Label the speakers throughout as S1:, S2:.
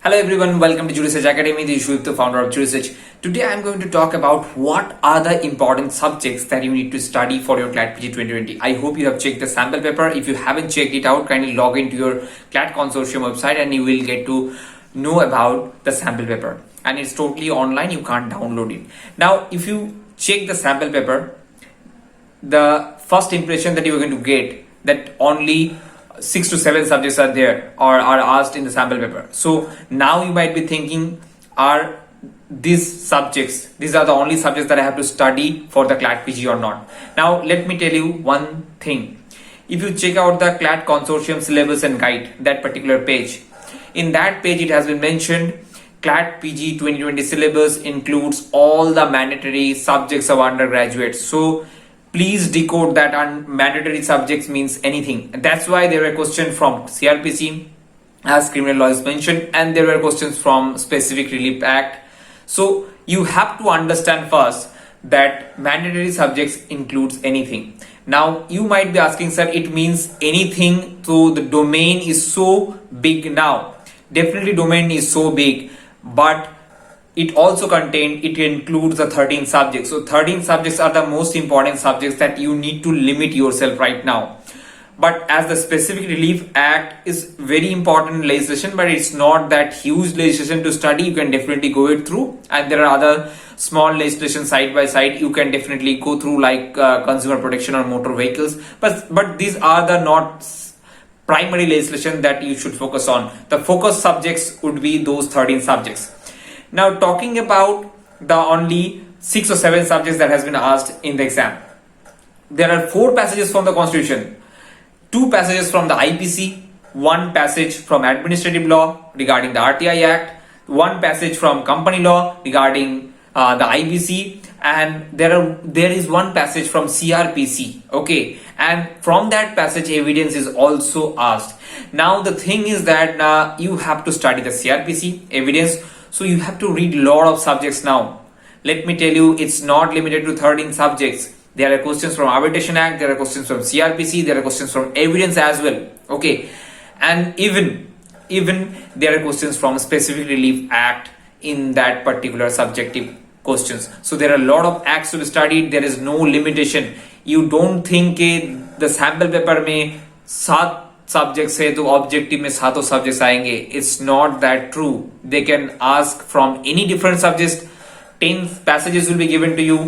S1: Hello everyone, welcome to Research Academy. This is Shubh, the founder of Research. Today I am going to talk about what are the important subjects that you need to study for your CLAT PG 2020. I hope you have checked the sample paper. If you haven't checked it out, kindly log into your CLAT consortium website and you will get to know about the sample paper. And it's totally online, you can't download it. Now, if you check the sample paper, the first impression that you are going to get that only 6 to 7 subjects are there or are asked in the sample paper. So now you might be thinking, are these are the only subjects that I have to study for the CLAT PG or not? Now let me tell you one thing. If you check out the CLAT consortium syllabus and guide, that particular page, in that page it has been mentioned CLAT PG 2020 syllabus includes all the mandatory subjects of undergraduates. So please decode that mandatory subjects means anything. That's why there were questions from CRPC, as criminal law is mentioned, and there were questions from Specific Relief Act. So you have to understand first that mandatory subjects includes anything. Now you might be asking, sir, it means anything, so the domain is so big now. Definitely domain is so big, but it includes the 13 subjects. So 13 subjects are the most important subjects that you need to limit yourself right now. But as the Specific Relief Act is very important legislation, but it's not that huge legislation to study, you can definitely go it through. And there are other small legislation side by side you can definitely go through, like consumer protection or motor vehicles. But these are the not primary legislation that you should focus on. The focus subjects would be those 13 subjects. Now talking about the only 6 or 7 subjects that has been asked in the exam. There are 4 passages from the Constitution, 2 passages from the IPC, 1 passage from administrative law regarding the RTI Act, 1 passage from company law regarding the IBC, and there is 1 passage from CRPC. Okay, and from that passage evidence is also asked. Now the thing is that you have to study the CRPC evidence. So you have to read a lot of subjects now. Let me tell you, it's not limited to 13 subjects. There are questions from Arbitration Act, there are questions from CRPC, there are questions from evidence as well. Okay, and even there are questions from Specific Relief Act in that particular subjective questions. So there are a lot of acts to be studied. There is no limitation. You don't think the sample paper में 7 subjects है तो objective में 7 subjects आएंगे. It's not that true. They can ask from any different subjects. 10 passages will be given to you.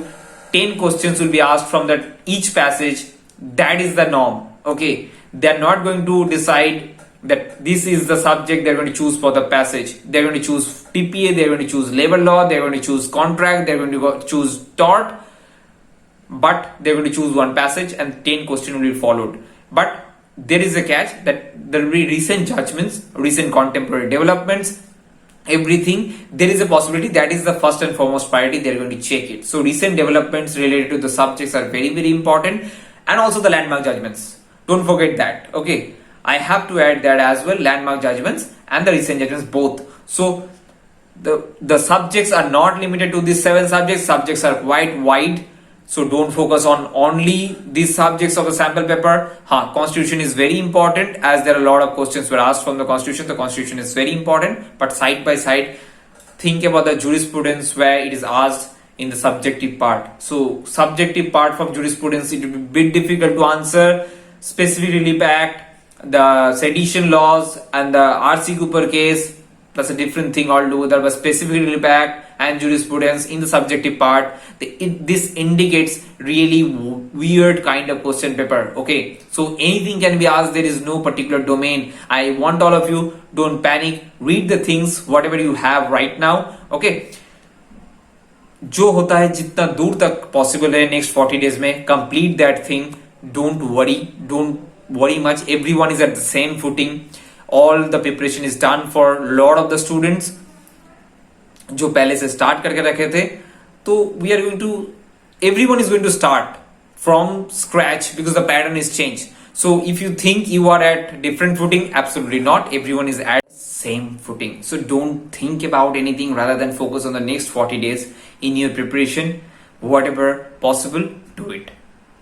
S1: 10 questions will be asked from that each passage. That is the norm. Okay, they are not going to decide that this is the subject they are going to choose for the passage. They are going to choose TPA, they are going to choose labor law, they are going to choose contract, they are going to choose tort, but they are going to choose 1 passage and 10 questions will be followed. But there is a catch that there will be recent judgments, recent contemporary developments, everything. There is a possibility that is the first and foremost priority. They are going to check it. So recent developments related to the subjects are very, very important, and also the landmark judgments. Don't forget that. Okay, I have to add that as well. Landmark judgments and the recent judgments both. So the subjects are not limited to these 7 subjects. Subjects are quite wide. So don't focus on only these subjects of the sample paper. Constitution is very important, as there are a lot of questions were asked from the Constitution. The Constitution is very important, but side by side, think about the jurisprudence where it is asked in the subjective part. So subjective part from jurisprudence, it will be a bit difficult to answer. Specific Relief Act, the sedition laws, and the RC Cooper case, that's a different thing altogether. But Specific Relief Act and jurisprudence in the subjective part, this indicates really weird kind of question paper. Okay, so anything can be asked. There is no particular domain. I want all of you, don't panic, read the things whatever you have right now. Okay, जो होता है जितना दूर तक possible है next 40 days में, complete that thing. Don't worry much. Everyone is at the same footing. All the preparation is done for a lot of the students जो पहले से स्टार्ट करके रखे थे. तो we are going to, everyone is going to start from scratch because the pattern is changed. So if you think you are at different footing, absolutely not. Everyone is at same footing. So don't think about anything, rather than focus on the next 40 days in your preparation. Whatever possible, do it.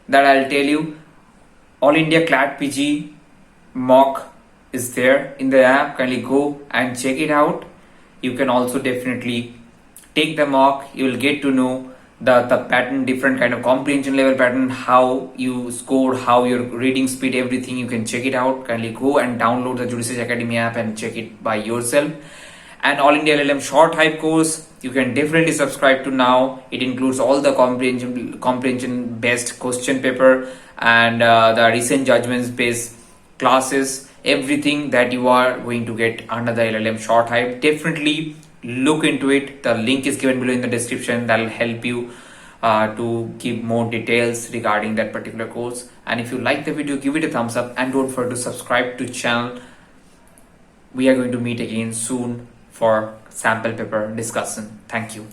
S1: That I'll tell you. All India CLAT PG mock is there in the app. Kindly go and check it out. You can also definitely take the mock. You will get to know the pattern, different kind of comprehension level pattern, how you scored, how your reading speed, everything. You can check it out. Kindly go and download the Jury Search Academy app and check it by yourself. And All India LLM short hype course, you can definitely subscribe to now. It includes all the comprehension based question paper and the recent judgments based classes, everything that you are going to get under the LLM short hype. Definitely look into it. The link is given below in the description. That will help you to give more details regarding that particular course. And if you like the video, give it a thumbs up and don't forget to subscribe to channel. We are going to meet again soon for sample paper discussion. Thank you.